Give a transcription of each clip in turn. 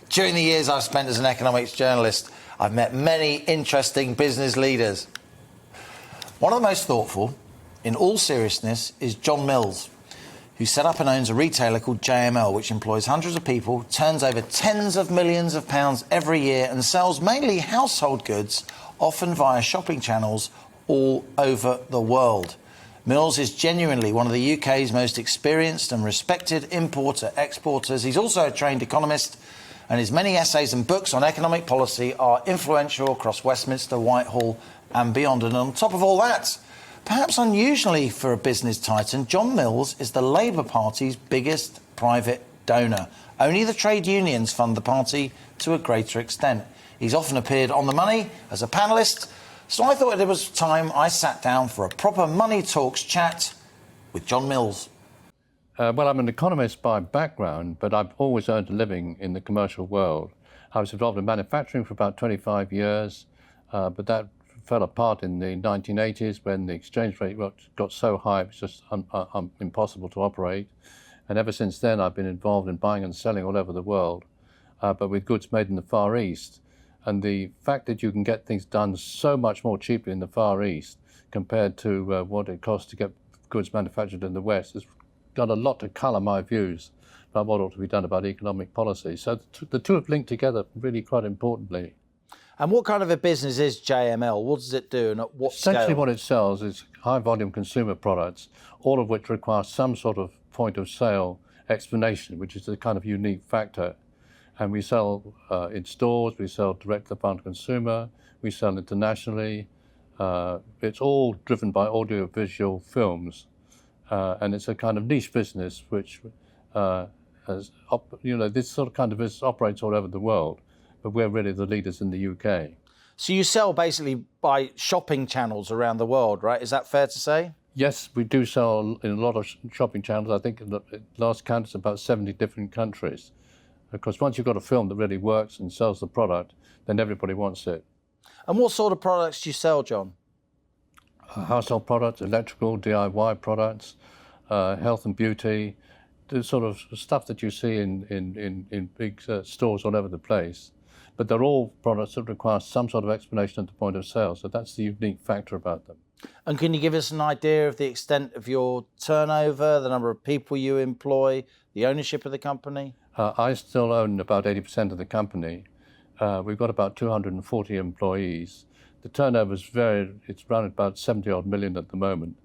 During the years I've spent as an economics journalist, I've met many interesting business leaders. One of the most thoughtful, in all seriousness, is John Mills, who set up and owns a retailer called JML, which employs hundreds of people, turns over tens of millions of pounds every year and sells mainly household goods, often via shopping channels all over the world. Mills is genuinely one of the UK's most experienced and respected importer-exporters. He's also a trained economist, and his many essays and books on economic policy are influential across Westminster, Whitehall and beyond. And on top of all that, perhaps unusually for a business titan, John Mills is the Labour Party's biggest private donor. Only the trade unions fund the party to a greater extent. He's often appeared on The Money as a panellist, so I thought it was time I sat down for a proper Money Talks chat with John Mills. Well, I'm an economist by background, but I've always earned a living in the commercial world. I was involved in manufacturing for about 25 years, but that fell apart in the 1980s when the exchange rate got so high it was just impossible to operate. And ever since then, I've been involved in buying and selling all over the world, but with goods made in the Far East. And the fact that you can get things done so much more cheaply in the Far East compared to what it costs to get goods manufactured in the West has done a lot to colour my views about what ought to be done about economic policy. So the two have linked together really quite importantly. And what kind of a business is JML? What does it do and at what Essentially scale? what it sells is high-volume consumer products, all of which require some sort of point-of-sale explanation, which is a kind of unique factor. And we sell in stores, we sell direct to the final consumer, we sell internationally. It's all driven by audio-visual films. And it's a kind of niche business which this sort of kind of business operates all over the world, but we're really the leaders in the UK. So you sell basically by shopping channels around the world, right? Is that fair to say? Yes, we do sell in a lot of shopping channels. I think at last count it's about 70 different countries. Of course, once you've got a film that really works and sells the product, then everybody wants it. And what sort of products do you sell, John? Household products, electrical, DIY products, health and beauty, the sort of stuff that you see in big stores all over the place. But they're all products that require some sort of explanation at the point of sale, so that's the unique factor about them. And can you give us an idea of the extent of your turnover, the number of people you employ, the ownership of the company? I still own about 80% of the company. We've got about 240 employees. The turnover is it's around about 70-odd million at the moment.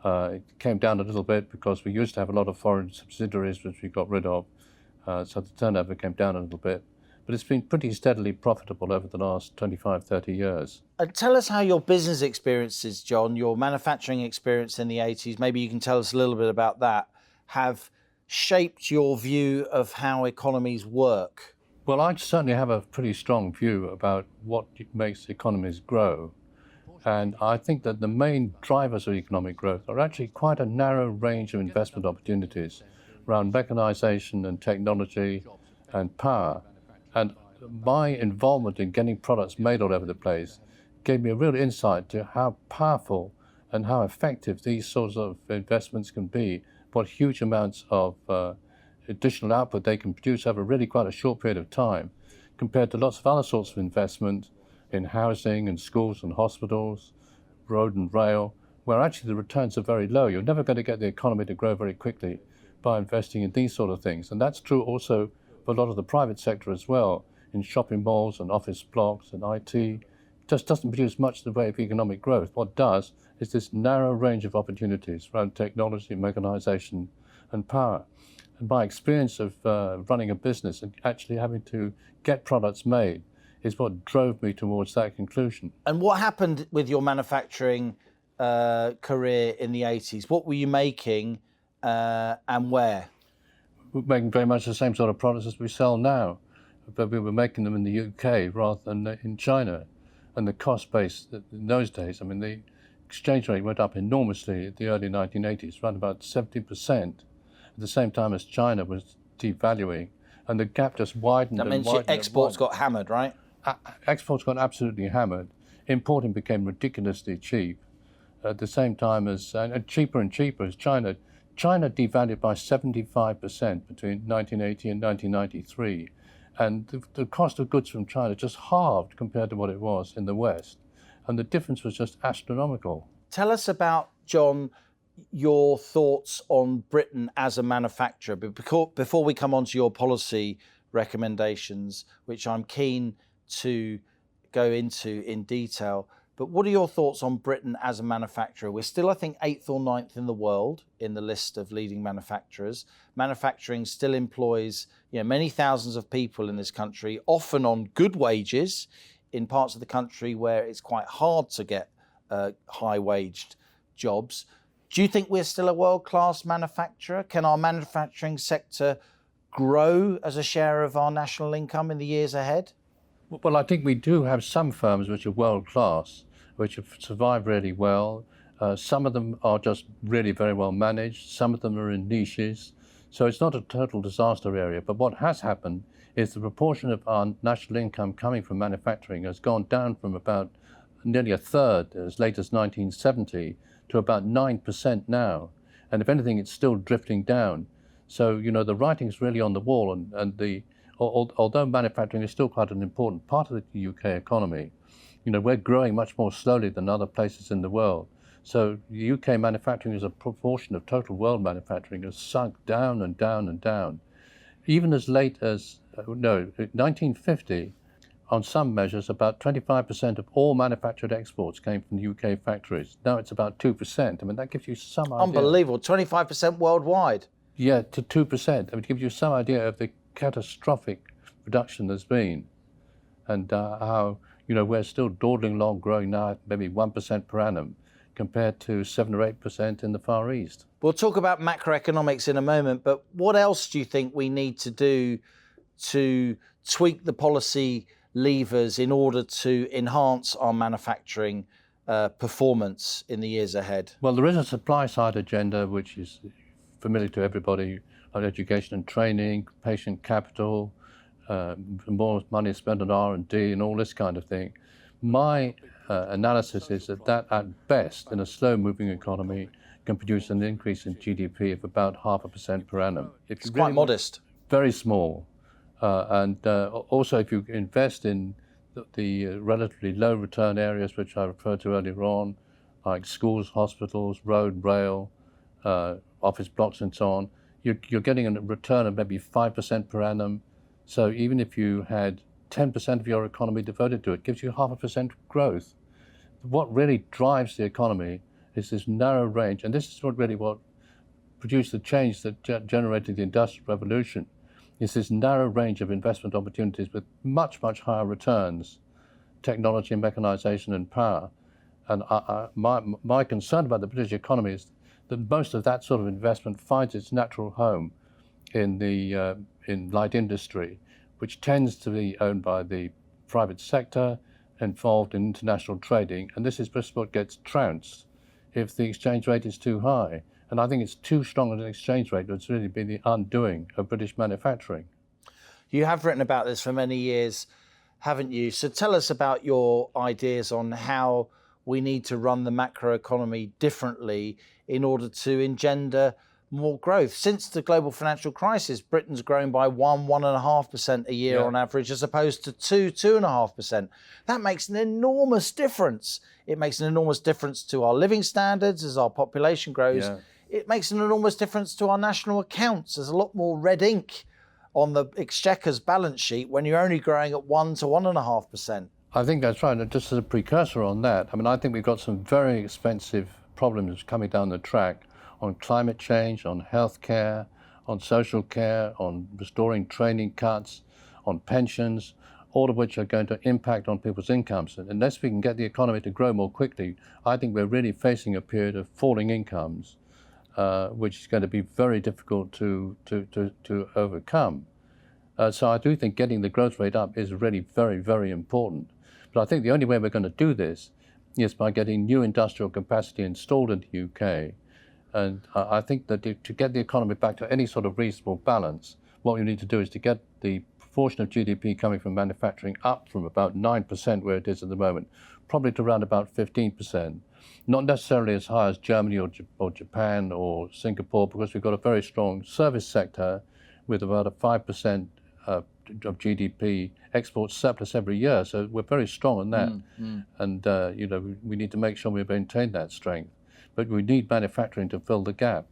It came down a little bit because we used to have a lot of foreign subsidiaries which we got rid of, so the turnover came down a little bit. But it's been pretty steadily profitable over the last 25, 30 years. Tell us how your business experiences, John, your manufacturing experience in the 80s, maybe you can tell us a little bit about that, have shaped your view of how economies work? Well, I certainly have a pretty strong view about what makes economies grow. And I think that the main drivers of economic growth are actually quite a narrow range of investment opportunities around mechanisation and technology and power. And my involvement in getting products made all over the place gave me a real insight to how powerful and how effective these sorts of investments can be, what huge amounts of additional output they can produce over really quite a short period of time, compared to lots of other sorts of investment in housing and schools and hospitals, road and rail, where actually the returns are very low. You're never going to get the economy to grow very quickly by investing in these sort of things. And that's true also for a lot of the private sector as well, in shopping malls and office blocks and IT. It just doesn't produce much in the way of economic growth. What does is this narrow range of opportunities around technology, mechanisation and power. And my experience of running a business and actually having to get products made is what drove me towards that conclusion. And what happened with your manufacturing career in the 80s? What were you making and where? We're making very much the same sort of products as we sell now, but we were making them in the UK rather than in China. And the cost base in those days, I mean, the exchange rate went up enormously at the early 1980s, around about 70%, at the same time as China was devaluing. And the gap just widened. That means your exports got hammered, right? Exports got absolutely hammered. Importing became ridiculously cheap at the same time as, and cheaper and cheaper as China. China devalued by 75% between 1980 and 1993. And the cost of goods from China just halved compared to what it was in the West. And the difference was just astronomical. Tell us about, John, your thoughts on Britain as a manufacturer. But before we come on to your policy recommendations, which I'm keen to go into in detail, but what are your thoughts on Britain as a manufacturer? We're still, I think, 8th or 9th in the world in the list of leading manufacturers. Manufacturing still employs, many thousands of people in this country, often on good wages, in parts of the country where it's quite hard to get high-waged jobs. Do you think we're still a world-class manufacturer? Can our manufacturing sector grow as a share of our national income in the years ahead? Well, I think we do have some firms which are world-class, which have survived really well. Some of them are just really very well managed. Some of them are in niches. So it's not a total disaster area. But what has happened is the proportion of our national income coming from manufacturing has gone down from about nearly a third as late as 1970 to about 9% now. And if anything, it's still drifting down. So, the writing's really on the wall. And although manufacturing is still quite an important part of the UK economy, we're growing much more slowly than other places in the world. So UK manufacturing as a proportion of total world manufacturing has sunk down and down and down. Even as late as 1950, on some measures, about 25% of all manufactured exports came from the UK factories. Now it's about 2%. I mean, that gives you some idea. Unbelievable, 25% worldwide. Yeah, to 2%. I mean, it gives you some idea of the catastrophic reduction there's been, and how we're still dawdling along, growing now at maybe 1% per annum, compared to 7 or 8% in the Far East. We'll talk about macroeconomics in a moment, but what else do you think we need to do to tweak the policy levers in order to enhance our manufacturing performance in the years ahead? Well, there is a supply side agenda which is familiar to everybody, on education and training, patient capital, more money spent on R&D and all this kind of thing. My analysis is that at best, in a slow-moving economy, can produce an increase in GDP of about 0.5% per annum. It's quite modest. Very small. And also, if you invest in the relatively low-return areas which I referred to earlier on, like schools, hospitals, road, rail, office blocks and so on, you're getting a return of maybe 5% per annum. So even if you had 10% of your economy devoted to it, gives you 0.5% growth. What really drives the economy is this narrow range, and this is what produced the change that generated the Industrial Revolution, is this narrow range of investment opportunities with much, much higher returns, technology, mechanization and power. And my concern about the British economy is that most of that sort of investment finds its natural home in the light industry, which tends to be owned by the private sector, involved in international trading, and this is just what gets trounced if the exchange rate is too high. And I think it's too strong an exchange rate that's really been the undoing of British manufacturing. You have written about this for many years, haven't you? So tell us about your ideas on how we need to run the macroeconomy differently in order to engender more growth. Since the global financial crisis, Britain's grown by 1.5% a year on average, as opposed to 2.5%. That makes an enormous difference. It makes an enormous difference to our living standards as our population grows. Yeah. It makes an enormous difference to our national accounts. There's a lot more red ink on the Exchequer's balance sheet when you're only growing at 1 to 1.5%. I think that's right. And just as a precursor on that, I mean, I think we've got some very expensive problems coming down the track on climate change, on healthcare, on social care, on restoring training cuts, on pensions, all of which are going to impact on people's incomes. And unless we can get the economy to grow more quickly, I think we're really facing a period of falling incomes, which is going to be very difficult to overcome. So I do think getting the growth rate up is really very, very important. But I think the only way we're going to do this is by getting new industrial capacity installed in the UK. And I think that to get the economy back to any sort of reasonable balance, what we need to do is to get the proportion of GDP coming from manufacturing up from about 9% where it is at the moment, probably to around about 15%. Not necessarily as high as Germany or Japan or Singapore, because we've got a very strong service sector with about a 5% of GDP export surplus every year, so we're very strong on that. And we need to make sure we maintain that strength. But we need manufacturing to fill the gap.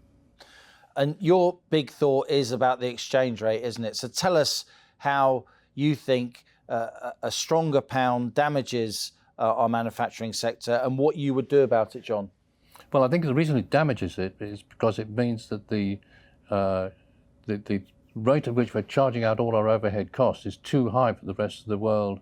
And your big thought is about the exchange rate, isn't it? So tell us how you think a stronger pound damages our manufacturing sector and what you would do about it, John. Well, I think the reason it damages it is because it means that the rate at which we're charging out all our overhead costs is too high for the rest of the world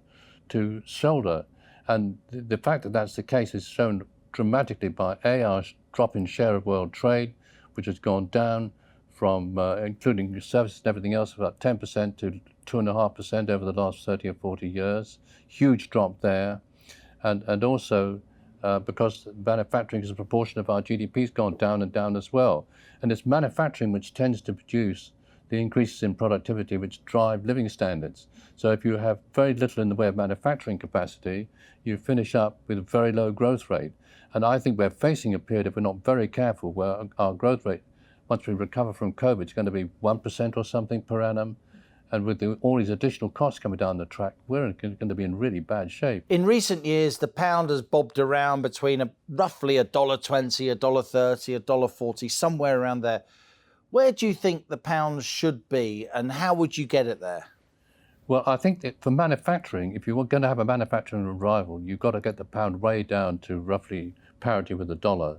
to shoulder. And the fact that that's the case is shown dramatically by our drop in share of world trade, which has gone down from, including services and everything else, about 10% to 2.5% over the last 30 or 40 years. Huge drop there. And also because manufacturing as a proportion of our GDP has gone down and down as well. And it's manufacturing which tends to produce the increases in productivity which drive living standards. So if you have very little in the way of manufacturing capacity, you finish up with a very low growth rate. And I think we're facing a period, if we're not very careful, where our growth rate, once we recover from COVID, is going to be 1% or something per annum. And with all these additional costs coming down the track, we're going to be in really bad shape. In recent years, the pound has bobbed around between roughly $1.20, $1.30, $1.40, somewhere around there. Where do you think the pound should be, and how would you get it there? Well, I think that for manufacturing, if you're going to have a manufacturing revival, you've got to get the pound way down to roughly parity with the dollar.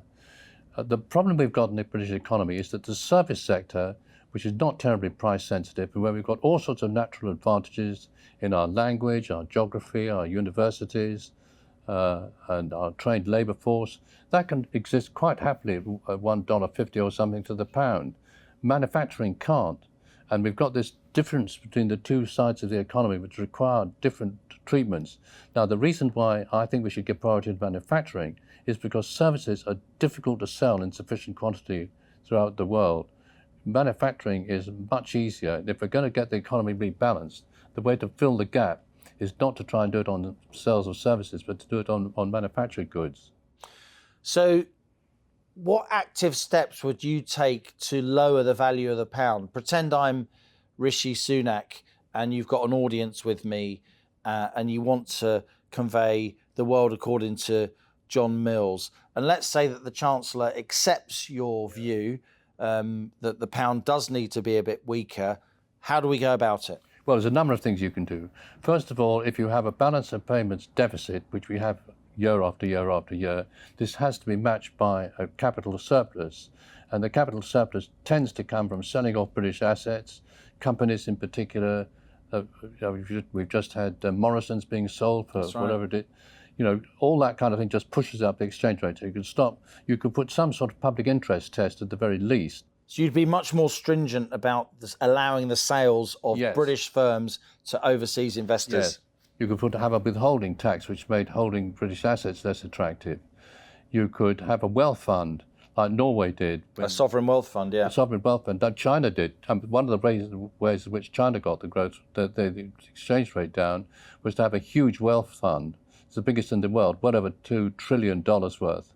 The problem we've got in the British economy is that the service sector, which is not terribly price sensitive, and where we've got all sorts of natural advantages in our language, our geography, our universities, and our trained labour force, that can exist quite happily at $1.50 or something to the pound. Manufacturing can't. And we've got this difference between the two sides of the economy which require different treatments. Now, the reason why I think we should give priority to manufacturing is because services are difficult to sell in sufficient quantity throughout the world. Manufacturing is much easier. If we're going to get the economy rebalanced, the way to fill the gap is not to try and do it on sales of services, but to do it on manufactured goods. So what active steps would you take to lower the value of the pound? Pretend I'm Rishi Sunak and you've got an audience with me and you want to convey the world according to John Mills. And let's say that the Chancellor accepts your view that the pound does need to be a bit weaker. How do we go about it? Well, there's a number of things you can do. First of all, if you have a balance of payments deficit, which we have year after year after year, this has to be matched by a capital surplus. And the capital surplus tends to come from selling off British assets, companies in particular. We've just had Morrison's being sold for whatever it is. All that kind of thing just pushes up the exchange rate. So you could put some sort of public interest test at the very least. So you'd be much more stringent about allowing the sales of British firms to overseas investors. Yes. You could have a withholding tax, which made holding British assets less attractive. You could have a wealth fund, like Norway did. A sovereign wealth fund, yeah. A sovereign wealth fund that China did. One of the ways in which China got the growth, the exchange rate down, was to have a huge wealth fund. It's the biggest in the world, well over $2 trillion worth.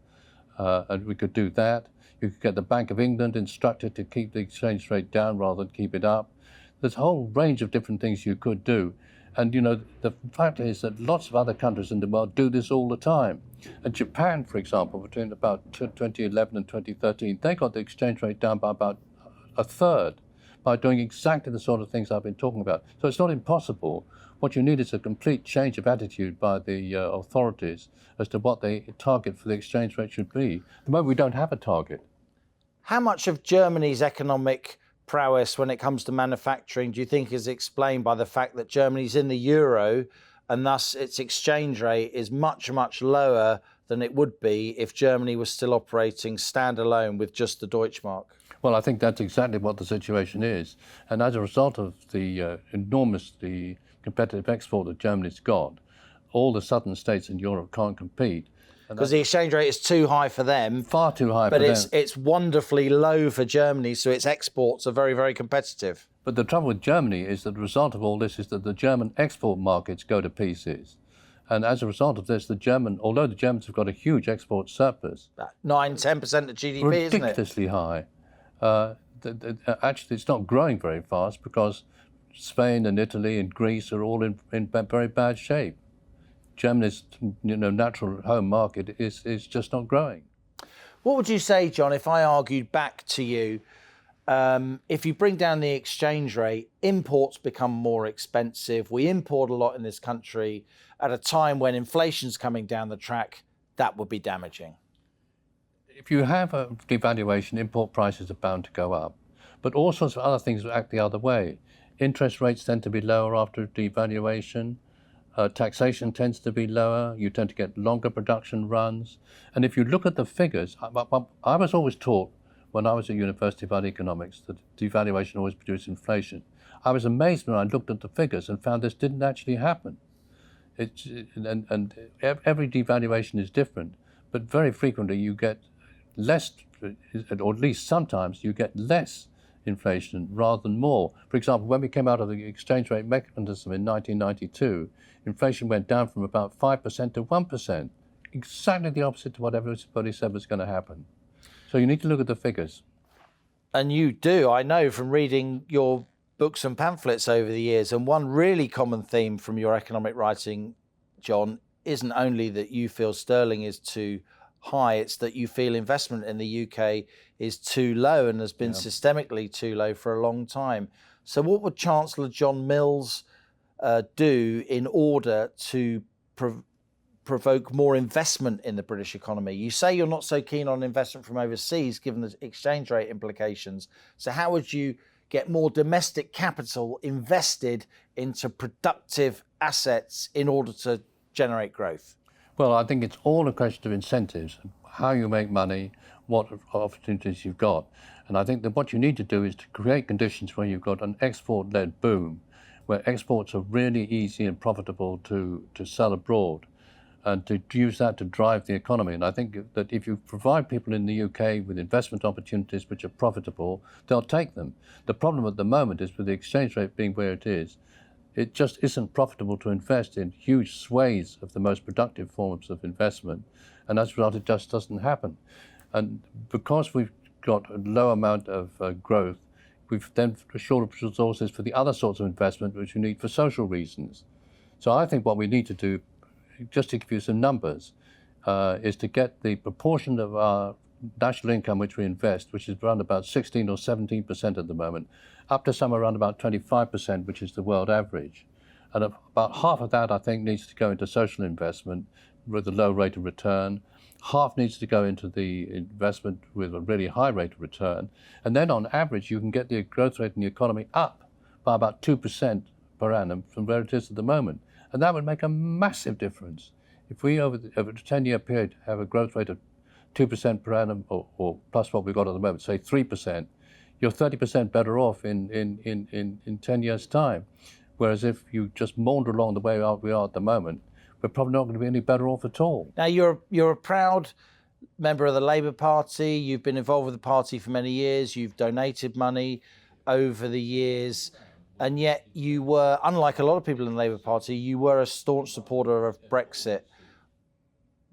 And we could do that. You could get the Bank of England instructed to keep the exchange rate down rather than keep it up. There's a whole range of different things you could do. And, the fact is that lots of other countries in the world do this all the time. And Japan, for example, between about 2011 and 2013, they got the exchange rate down by about a third by doing exactly the sort of things I've been talking about. So it's not impossible. What you need is a complete change of attitude by the authorities as to what the target for the exchange rate should be. At the moment, we don't have a target. How much of Germany's economic prowess when it comes to manufacturing do you think is explained by the fact that Germany's in the euro and thus its exchange rate is much, much lower than it would be if Germany was still operating standalone with just the Deutschmark? Well, I think that's exactly what the situation is. And as a result of the enormously competitive export that Germany's got, all the southern states in Europe can't compete. Because the exchange rate is too high for them. Far too high for them. But it's wonderfully low for Germany, so its exports are very, very competitive. But the trouble with Germany is that the result of all this is that the German export markets go to pieces. And as a result of this, although the Germans have got a huge export surplus, 9-10% of GDP, isn't it? Ridiculously high. Actually, it's not growing very fast because Spain and Italy and Greece are all in very bad shape. Germany's natural home market is just not growing. What would you say, John, if I argued back to you, if you bring down the exchange rate, imports become more expensive. We import a lot in this country at a time when inflation's coming down the track. That would be damaging. If you have a devaluation, import prices are bound to go up. But all sorts of other things act the other way. Interest rates tend to be lower after devaluation. Taxation tends to be lower. You tend to get longer production runs. And if you look at the figures, I was always taught when I was at university about economics that devaluation always produced inflation. I was amazed when I looked at the figures and found this didn't actually happen. And every devaluation is different, but very frequently you get less, or at least sometimes you get less inflation rather than more. For example, when we came out of the exchange rate mechanism in 1992, inflation went down from about 5% to 1%, exactly the opposite to what everybody said was going to happen. So you need to look at the figures. And you do, I know from reading your books and pamphlets over the years. And one really common theme from your economic writing, John, isn't only that you feel sterling is too high, it's that you feel investment in the UK is too low and has been systemically too low for a long time. So what would Chancellor John Mills do in order to provoke more investment in the British economy? You say you're not so keen on investment from overseas, given the exchange rate implications. So how would you get more domestic capital invested into productive assets in order to generate growth? Well, I think it's all a question of incentives, how you make money, what opportunities you've got. And I think that what you need to do is to create conditions where you've got an export-led boom, where exports are really easy and profitable to sell abroad, and to use that to drive the economy. And I think that if you provide people in the UK with investment opportunities which are profitable, they'll take them. The problem at the moment is with the exchange rate being where it is, it just isn't profitable to invest in huge swathes of the most productive forms of investment. And as a result, it just doesn't happen. And because we've got a low amount of growth, we've then short of resources for the other sorts of investment which we need for social reasons. So I think what we need to do, just to give you some numbers, is to get the proportion of our national income which we invest, which is around about 16 or 17% at the moment, up to somewhere around about 25%, which is the world average. And about half of that, I think, needs to go into social investment with a low rate of return. Half needs to go into the investment with a really high rate of return. And then on average, you can get the growth rate in the economy up by about 2% per annum from where it is at the moment. And that would make a massive difference. If we, over a 10-year period, have a growth rate of 2% per annum, or plus what we've got at the moment, say 3%, you're 30% better off in 10 years' time. Whereas if you just maunder along the way we are at the moment, we're probably not going to be any better off at all. Now, you're a proud member of the Labour Party. You've been involved with the party for many years. You've donated money over the years. And yet you were, unlike a lot of people in the Labour Party, you were a staunch supporter of Brexit.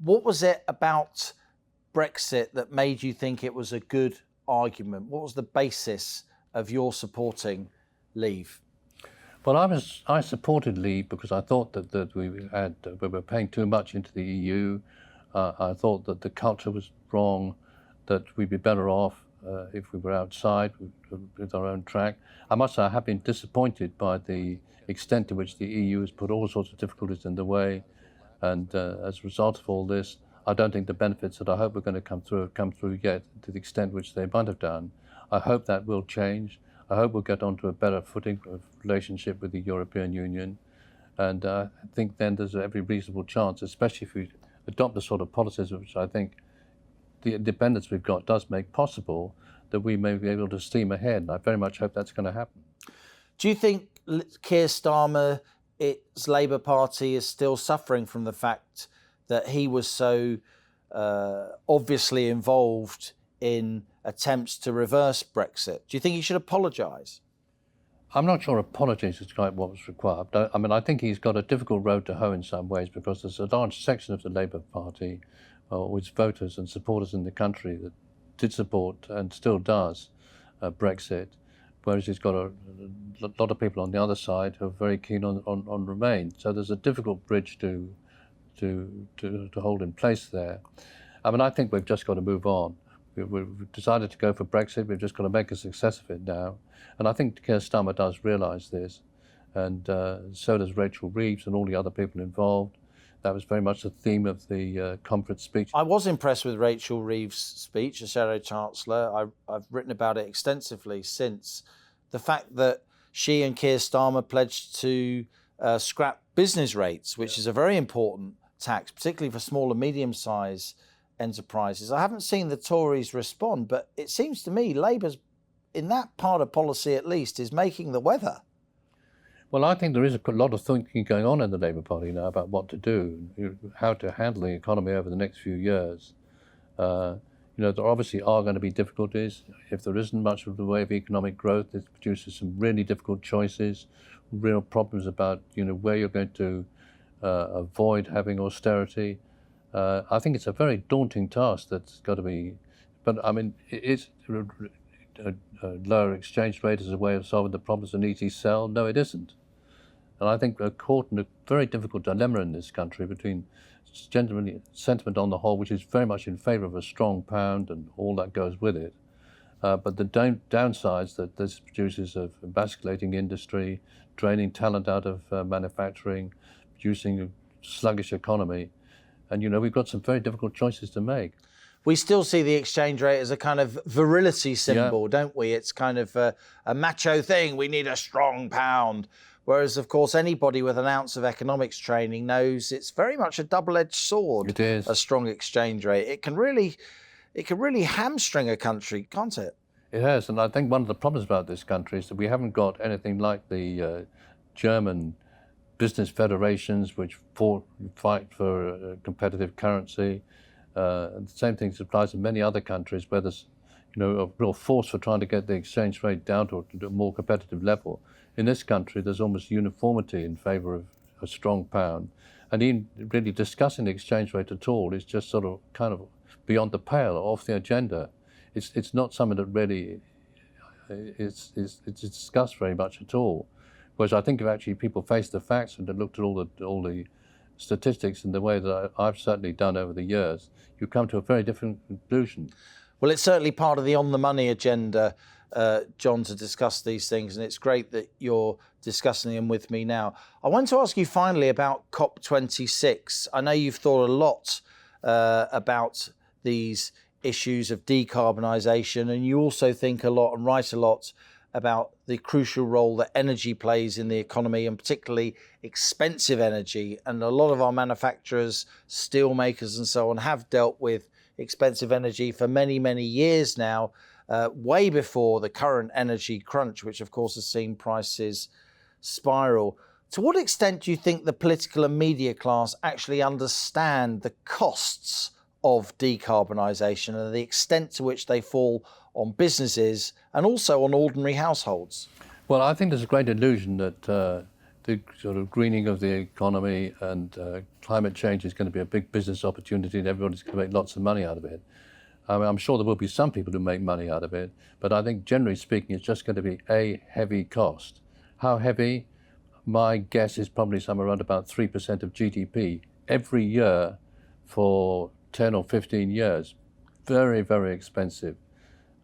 What was it about Brexit that made you think it was a good argument? What was the basis of your supporting Leave? Well, I supported Leave because I thought that we were paying too much into the EU. I thought that the culture was wrong, that we'd be better off if we were outside with our own track. I must say I have been disappointed by the extent to which the EU has put all sorts of difficulties in the way. And as a result of all this, I don't think the benefits that I hope are going to come through have come through yet to the extent which they might have done. I hope that will change. I hope we'll get onto a better footing of relationship with the European Union. And I think then there's every reasonable chance, especially if we adopt the sort of policies which I think the independence we've got does make possible, that we may be able to steam ahead. And I very much hope that's going to happen. Do you think Keir Starmer, its Labour Party, is still suffering from the fact that he was so obviously involved in attempts to reverse Brexit? Do you think he should apologise? I'm not sure apologies is quite what was required. I mean, I think he's got a difficult road to hoe in some ways because there's a large section of the Labour Party, with voters and supporters in the country that did support and still does Brexit. whereas he's got a lot of people on the other side who are very keen on Remain. So there's a difficult bridge to hold in place there. I mean, I think we've just got to move on. We've decided to go for Brexit. We've just got to make a success of it now. And I think Keir Starmer does realise this, and so does Rachel Reeves and all the other people involved. That was very much the theme of the conference speech. I was impressed with Rachel Reeves' speech as Shadow Chancellor. I've written about it extensively since. The fact that she and Keir Starmer pledged to scrap business rates, which is a very important tax, particularly for small and medium-sized enterprises. I haven't seen the Tories respond, but it seems to me Labour's, in that part of policy at least, is making the weather. Well, I think there is a lot of thinking going on in the Labour Party now about what to do, how to handle the economy over the next few years. There obviously are going to be difficulties. If there isn't much of the way of economic growth, it produces some really difficult choices, real problems about where you're going to avoid having austerity. I think it's a very daunting task that's got to be, but I mean, it's a lower exchange rate as a way of solving the problems, an easy sell. No, it isn't. And I think we're caught in a very difficult dilemma in this country between generally sentiment on the whole, which is very much in favour of a strong pound and all that goes with it, but the downsides that this produces of basculating industry, draining talent out of manufacturing, producing a sluggish economy. And, we've got some very difficult choices to make. We still see the exchange rate as a kind of virility symbol, don't we? It's kind of a macho thing. We need a strong pound. Whereas, of course, anybody with an ounce of economics training knows it's very much a double-edged sword. It is. A strong exchange rate. It can really hamstring a country, can't it? It has. And I think one of the problems about this country is that we haven't got anything like the German business federations which fight for a competitive currency. And the same thing applies in many other countries where there's a real force for trying to get the exchange rate down to a more competitive level. In this country, there's almost uniformity in favour of a strong pound. And even really discussing the exchange rate at all is just sort of kind of beyond the pale, off the agenda. It's not something that really it's discussed very much at all. Whereas I think if actually people face the facts and looked at all the statistics in the way that I've certainly done over the years, you come to a very different conclusion. Well, it's certainly part of the on-the-money agenda, John, to discuss these things, and it's great that you're discussing them with me now. I want to ask you finally about COP26. I know you've thought a lot about these issues of decarbonisation, and you also think a lot and write a lot about the crucial role that energy plays in the economy, and particularly expensive energy. And a lot of our manufacturers, steel makers and so on, have dealt with expensive energy for many, many years now, way before the current energy crunch, which of course has seen prices spiral. To what extent do you think the political and media class actually understand the costs of decarbonisation and the extent to which they fall on businesses and also on ordinary households? Well, I think there's a great illusion that the sort of greening of the economy and climate change is going to be a big business opportunity and everybody's going to make lots of money out of it. I mean, I'm sure there will be some people who make money out of it, but I think generally speaking, it's just going to be a heavy cost. How heavy? My guess is probably somewhere around about 3% of GDP every year for 10 or 15 years. Very, very expensive.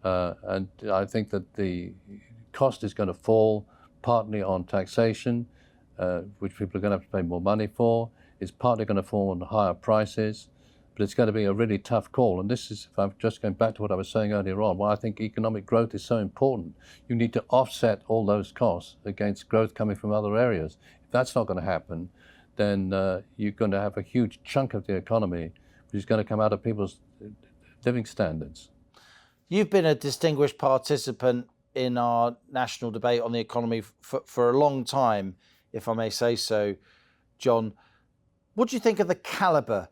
And I think that the cost is going to fall partly on taxation, which people are going to have to pay more money for. It's partly going to fall on higher prices, but it's going to be a really tough call. And this is, if I'm just going back to what I was saying earlier on, why I think economic growth is so important. You need to offset all those costs against growth coming from other areas. If that's not going to happen, then you're going to have a huge chunk of the economy which is going to come out of people's living standards. You've been a distinguished participant in our national debate on the economy for a long time, if I may say so, John. What do you think of the calibre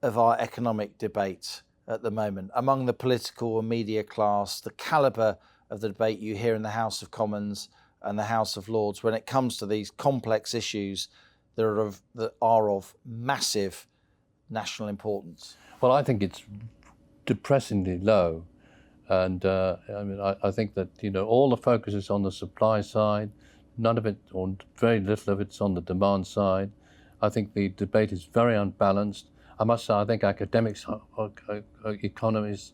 of our economic debate at the moment among the political and media class, the calibre of the debate you hear in the House of Commons and the House of Lords when it comes to these complex issues that are of massive national importance? Well, I think it's depressingly low. And I think that all the focus is on the supply side, none of it, or very little of it's on the demand side. I think the debate is very unbalanced. I must say, I think academics, economics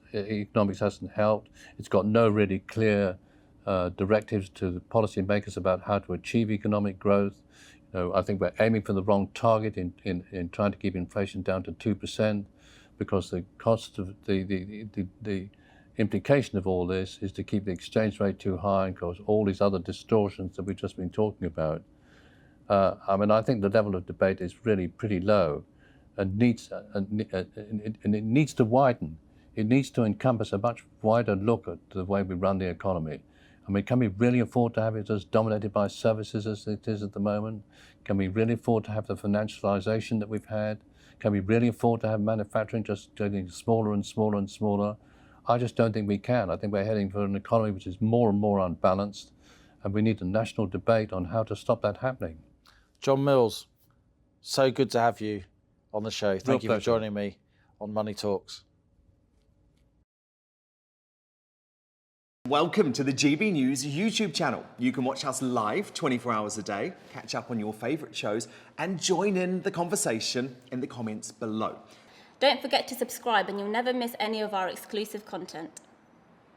hasn't helped. It's got no really clear directives to the policymakers about how to achieve economic growth. I think we're aiming for the wrong target in trying to keep inflation down to 2%, because the cost of the implication of all this is to keep the exchange rate too high and cause all these other distortions that we've just been talking about. I think the level of debate is really pretty low, and it needs to widen. It needs to encompass a much wider look at the way we run the economy. Can we really afford to have it as dominated by services as it is at the moment? Can we really afford to have the financialization that we've had? Can we really afford to have manufacturing just getting smaller and smaller and smaller? I just don't think we can. I think we're heading for an economy which is more and more unbalanced, and we need a national debate on how to stop that happening. John Mills, so good to have you on the show. Thank you for pleasure. joining me on Money Talks. Welcome to the GB News YouTube channel. You can watch us live 24 hours a day, catch up on your favourite shows, and join in the conversation in the comments below. Don't forget to subscribe and you'll never miss any of our exclusive content.